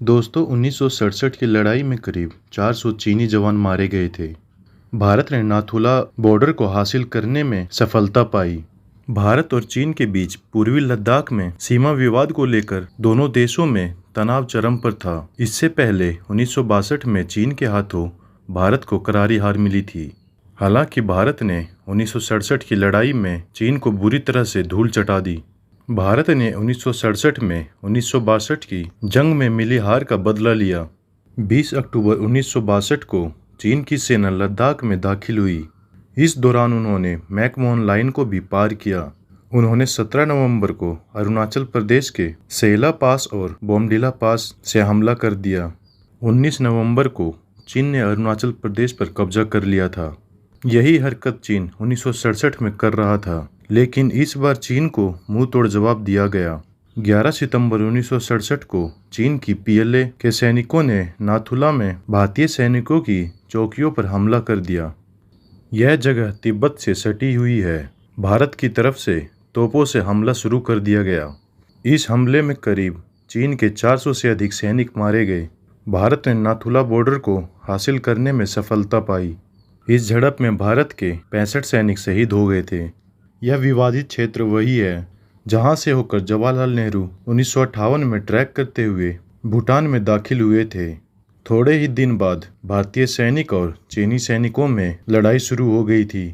दोस्तों 1967 की लड़ाई में करीब 400 चीनी जवान मारे गए थे। भारत ने नाथुला बॉर्डर को हासिल करने में सफलता पाई। भारत और चीन के बीच पूर्वी लद्दाख में सीमा विवाद को लेकर दोनों देशों में तनाव चरम पर था। इससे पहले 1962 में चीन के हाथों भारत को करारी हार मिली थी। हालांकि भारत ने 1967 की लड़ाई में चीन को बुरी तरह से धूल चटा दी। भारत ने 1967 में 1962 की जंग में मिली हार का बदला लिया। 20 अक्टूबर 1962 को चीन की सेना लद्दाख में दाखिल हुई। इस दौरान उन्होंने मैकमोहन लाइन को भी पार किया। उन्होंने 17 नवंबर को अरुणाचल प्रदेश के सेला पास और बोमडिला पास से हमला कर दिया। 19 नवंबर को चीन ने अरुणाचल प्रदेश पर कब्जा कर लिया था। यही हरकत चीन 1967 में कर रहा था, लेकिन इस बार चीन को मुंह तोड़ जवाब दिया गया। 11 सितंबर 1967 को चीन की पीएलए के सैनिकों ने नाथुला में भारतीय सैनिकों की चौकियों पर हमला कर दिया। यह जगह तिब्बत से सटी हुई है। भारत की तरफ से तोपों से हमला शुरू कर दिया गया। इस हमले में करीब चीन के 400 से अधिक सैनिक मारे गए। भारत ने नाथुला बॉर्डर को हासिल करने में सफलता पाई। इस झड़प में भारत के 65 सैनिक शहीद हो गए थे। यह विवादित क्षेत्र वही है जहां से होकर जवाहरलाल नेहरू 1958 में ट्रैक करते हुए भूटान में दाखिल हुए थे। थोड़े ही दिन बाद भारतीय सैनिक और चीनी सैनिकों में लड़ाई शुरू हो गई थी।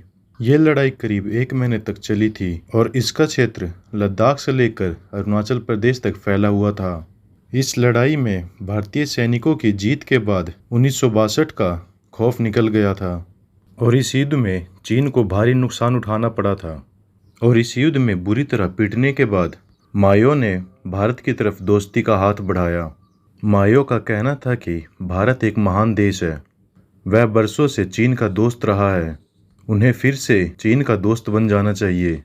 ये लड़ाई करीब 1 महीने तक चली थी और इसका क्षेत्र लद्दाख से लेकर अरुणाचल प्रदेश तक फैला हुआ था। इस लड़ाई में भारतीय सैनिकों की जीत के बाद 1962 का खौफ निकल गया था और इस युद्ध में चीन को भारी नुकसान उठाना पड़ा था। और इस युद्ध में बुरी तरह पीटने के बाद माओ ने भारत की तरफ दोस्ती का हाथ बढ़ाया। माओ का कहना था कि भारत एक महान देश है, वह बरसों से चीन का दोस्त रहा है, उन्हें फिर से चीन का दोस्त बन जाना चाहिए।